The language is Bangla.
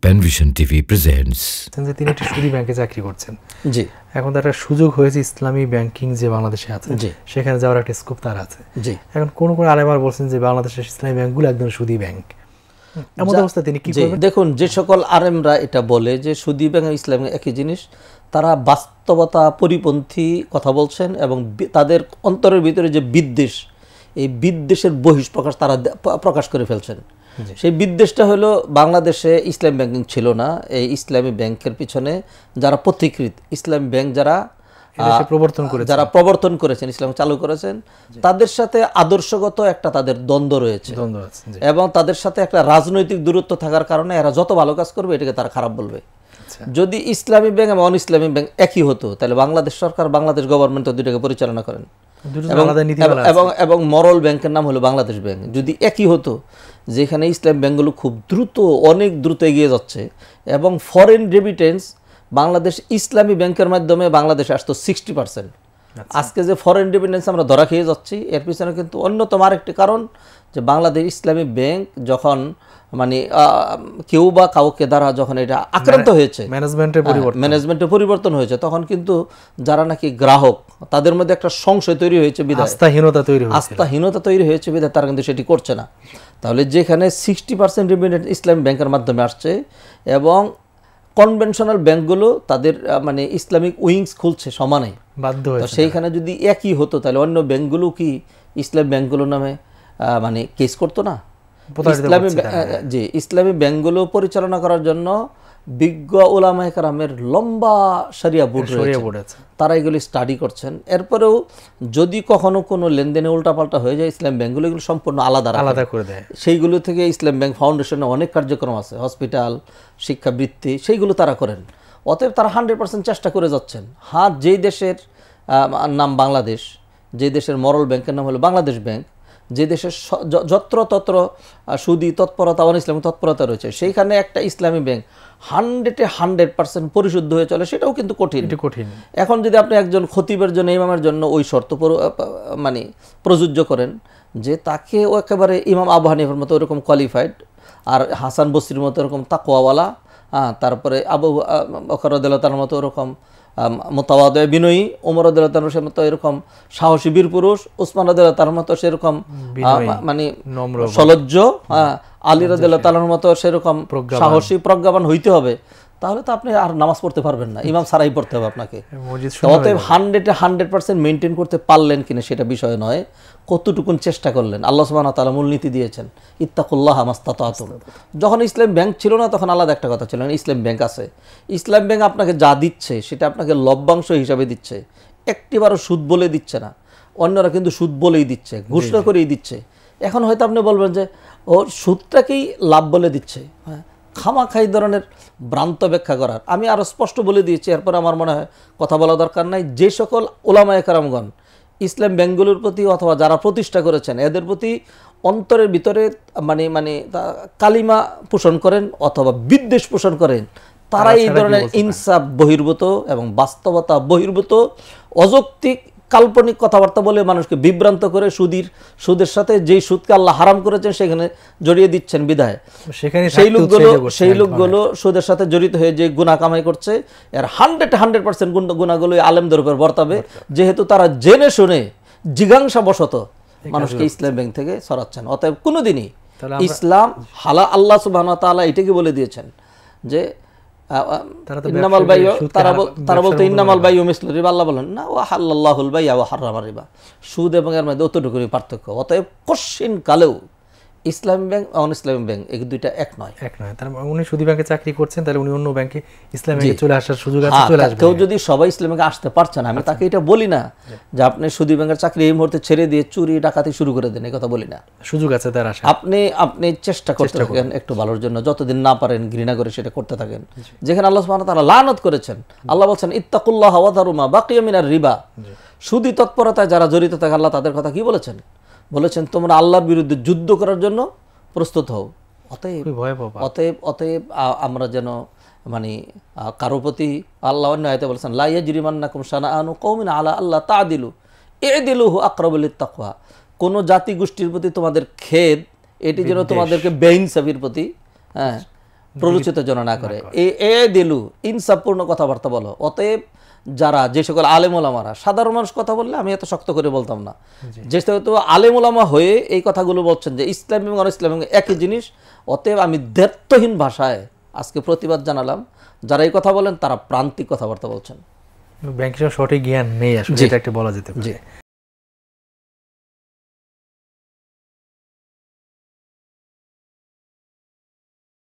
Panvision TV presents. তিনি একটি সুদী ব্যাংকে চাকরি করছেন, জি। এখন তার একটা সুযোগ হয়েছে ইসলামী ব্যাংকিং যে বাংলাদেশে আছে, সেখানে যাওয়ার একটা স্কোপ তার আছে। জি। এখন কোন আলেমার বলছেন যে বাংলাদেশের ইসলামী ব্যাংকগুলো একদম সুদী ব্যাংক, এমন অবস্থা তিনি কি করবেন? দেখুন, যে সকল আলেমরা এটা বলে যে সুদী ব্যাংক এবং ইসলামী একই জিনিস, তারা বাস্তবতা পরিপন্থী কথা বলছেন এবং তাদের অন্তরের ভিতরে যে বিদ্বেষ, এই বিদ্বেষের বহিঃপ্রকাশ তারা প্রকাশ করে ফেলছেন। সেই বিদ্বেষটা হলো বাংলাদেশে ইসলাম ব্যাংকিং ছিল না, এই ইসলামী ব্যাংকের পিছনে যারা পথিকৃৎ, ইসলামী ব্যাংক যারা প্রবর্তন করেছেন, ইসলাম চালু করেছেন, তাদের সাথে আদর্শগত একটা তাদের দ্বন্দ্ব রয়েছে এবং তাদের সাথে একটা রাজনৈতিক দূরত্ব থাকার কারণে এরা যত ভালো কাজ করবে এটাকে তারা খারাপ বলবে। যদি ইসলামী ব্যাংক এবং অন ইসলামী ব্যাংক একই হতো তাহলে বাংলাদেশ সরকার, বাংলাদেশ গভর্নমেন্ট দুইটাকে পরিচালনা করেন এবং মরল ব্যাংকের নাম হলো বাংলাদেশ ব্যাংক। যদি একই হতো, যেখানে ইসলাম ব্যাংকগুলো খুব দ্রুত, অনেক দ্রুত এগিয়ে যাচ্ছে এবং ফরেন রেমিটেন্স বাংলাদেশ ইসলামী ব্যাংকের মাধ্যমে বাংলাদেশে আসতো 60%। আজকে যে ফরেন রেমিটেন্স আমরা ধরা খেয়ে যাচ্ছি, এর পিছনে কিন্তু অন্যতম আরেকটি কারণ যে বাংলাদেশ ইসলামী ব্যাংক যখন মানে কেউ বা কাউকে দ্বারা যখন এটা আক্রান্ত হয়েছে, ম্যানেজমেন্টের পরিবর্তন হয়েছে, তখন কিন্তু যারা নাকি গ্রাহক তাদের মধ্যে একটা সংশয় তৈরি হয়েছে, আস্থাহীনতা তৈরি হয়েছে বিধায় তারা কিন্তু সেটি করছে না। তাহলে যেখানে 60% রেমিটেন্স ইসলামী ব্যাংকের মাধ্যমে আসছে এবং কনভেনশনাল ব্যাংকগুলো তাদের মানে ইসলামিক উইংস খুলছে সমানে, বাধ্য হয়েছে, সেইখানে যদি একই হতো তাহলে অন্য ব্যাংকগুলো কি ইসলামী ব্যাংকগুলোর নামে মানে কেস করতো না? ইসলামী ব্যাংকগুলো পরিচালনা করার জন্য বিজ্ঞ উলামায়ে কেরামের লম্বা শরিয়া বোর্ড রয়েছে, তারা এগুলি স্টাডি করছেন। এরপরেও যদি কখনো কোনো লেনদেনে উল্টাপাল্টা হয়ে যায়, ইসলাম ব্যাংকগুলো এগুলো সম্পূর্ণ আলাদা করে দেয়। সেইগুলো থেকে ইসলাম ব্যাংক ফাউন্ডেশনে অনেক কার্যক্রম আছে, হসপিটাল, শিক্ষাবৃত্তি, সেইগুলো তারা করেন। অতএব তারা 100% চেষ্টা করে যাচ্ছেন। হ্যাঁ, যেই দেশের নাম বাংলাদেশ, যে দেশের মরল ব্যাংকের নাম হলো বাংলাদেশ ব্যাংক, যে দেশের যত্র তত্র সুদী তৎপরতা, অন ইসলামী তৎপরতা রয়েছে, সেইখানে একটা ইসলামী ব্যাংক 100% পরিশুদ্ধ হয়ে চলে, সেটাও কিন্তু কঠিন। এখন যদি আপনি একজন খতিবের জন্য, ইমামের জন্য ওই শর্ত মানে প্রযোজ্য করেন যে তাকে ও একেবারে ইমাম আবু হানিফার মতো ওরকম কোয়ালিফাইড, আর হাসান বসরির মতো এরকম তাকওয়াওয়ালা, তারপরে আবু বকর রাদিয়াল্লাহু তাআলার মতো ওরকম মুতাওয়াদি বিনয়ী, ওমর রাদিয়াল্লাহু তাআলার মতো এরকম সাহসী বীর পুরুষ, উসমান রাদিয়াল্লাহু তাআলার মতো সেরকম মানে সলজ্জ, আলী রাদিয়াল্লাহু তাআলার মতো সেরকম সাহসী প্রজ্ঞাবান হইতে হবে। তাহলে তো আপনি আর নামাজ পড়তে পারবেন না, ইমাম ছাড়াই পড়তে হবে আপনাকে। অতএব 100% মেনটেন করতে পারলেন কিনা সেটা বিষয় নয়, কতটুকুন চেষ্টা করলেন। আল্লাহ সুবহানাহু ওয়া তাআলা মূলনীতি দিয়েছেন, ইত্তাকুল্লাহ মাস্তাতাতুম। যখন ইসলাম ব্যাংক ছিল না তখন আলাদা একটা কথা ছিল, ইসলাম ব্যাংক আছে। ইসলাম ব্যাংক আপনাকে যা দিচ্ছে সেটা আপনাকে লভ্যাংশ হিসাবে দিচ্ছে, একটিবারও সুদ বলে দিচ্ছে না। অন্যরা কিন্তু সুদ বলেই দিচ্ছে, ঘোষণা করেই দিচ্ছে। এখন হয়তো আপনি বলবেন যে ও সুদটাকেই লাভ বলে দিচ্ছে। হ্যাঁ, খামাখাই ধরনের ভ্রান্ত ব্যাখ্যা করার আমি আরও স্পষ্ট বলে দিয়েছি। এরপর আমার মনে হয় কথা বলা দরকার নাই। যে সকল উলামায়ে কেরামগণ ইসলাম ব্যাংকগুলোর প্রতি অথবা যারা প্রতিষ্ঠা করেছেন এদের প্রতি অন্তরের ভিতরে মানে কালিমা পোষণ করেন অথবা বিদ্বেষ পোষণ করেন, তারা এই ধরনের ইনসাফ বহির্ভূত এবং বাস্তবতা বহির্ভূত অযৌক্তিক কাল্পনিক কথাবার্তা বলে মানুষকে বিভ্রান্ত করে সুদের সাথে যেই সুদকে আল্লাহ হারাম করেছেন সেখানে জড়িয়ে দিচ্ছেন বিধায় সেই লোকগুলো সুদের সাথে জড়িত হয়ে যে গুনাহ কামাই করছে, এর 100% গুনাহগুলো আলেমদের উপর বর্তাবে, যেহেতু তারা জেনে শুনে জিজ্ঞাসাবশত মানুষকে ইসলাম ব্যাংক থেকে সরাচ্ছেন। অতএব কোনোদিনই ইসলাম হালাল, আল্লাহ সুবহানাহু ওয়া তাআলা এটাকে বলে দিয়েছেন যে ইন্নামাল বাইউ, তারা বলতো ইন্নামাল বাইউ মিসলু রিবা, আল্লাহ বলেন না ওয়া হালাল্লাহুল বাই'a ওয়া হারামা রিবা, সুদ এবং এর মধ্যে অতটুকুই পার্থক্য। অতএব কোশ্চিন কালেও ইসলামী ব্যাংক অন ইসলামী ব্যাংক এই দুইটা এক নয়। তার উনি সুদী ব্যাংকে চাকরি করছেন, তাহলে উনি অন্য ব্যাংকে ইসলামী ব্যাংকে চলে আসার সুযোগ আছে, চলে আসবে। কেউ যদি সবাই ইসলামী ব্যাংকে আসতে পারছে না, আমি তাকে এটা বলি না যে আপনি সুদী ব্যাংকের চাকরি এই মুহূর্তে ছেড়ে দিয়ে চুরি ডাকাতি শুরু করে দেন, এই কথা বলি না। সুযোগ আছে তার আসা, আপনি চেষ্টা করতে থাকেন একটু ভালোর জন্য, যতদিন না পারেন ঘৃণা করে সেটা করতে থাকেন। যেখানে আল্লাহ সুবহানাহু ওয়া তাআলা লানত করেছেন, আল্লাহ বলছেন ইত্তাকুল্লাহ ওয়া যারু মা বাকিয়া মিনার রিবা, সুদী তৎপরতায় যারা জড়িত থাকে আল্লাহ তাদের কথা কি বলেছেন? বলেছেন তোমরা আল্লাহর বিরুদ্ধে যুদ্ধ করার জন্য প্রস্তুত হও। অতএব আমরা যেন মানে কারো প্রতি আল্লাহ অন্য আয়াতে বলেছেন লা ইয়াজরিমান্নাকুম শানাআনু কওমিন আলা আল্লাহ তা'দিলু ই'দিলু আকরাবু লিত-তাকওয়া, কোন জাতি গোষ্ঠীর প্রতি তোমাদের খেদ এটি যেন তোমাদেরকে বেইনসাফির প্রতি প্ররোচিত যেন না করে। এ দিলু ইনসাফপূর্ণ কথাবার্তা বলো। অতএব যারা যে সকল আলেম ওলামারা, সাধারণ মানুষ কথা বললে আমি এত শক্ত করে বলতাম না, যেহেতু আলেম ওলামা হয়ে এই কথাগুলো বলছেন যে ইসলাম এবং অনইসলাম একই জিনিস, অতএব আমি দ্ব্যর্থহীন ভাষায় আজকে প্রতিবাদ জানালাম যারা এই কথা বলেন তারা প্রান্তিক কথাবার্তা বলছেন। ব্যাংকের সঠিক জ্ঞান নেই আসলে, এটা একটা বলা যেতে পারে।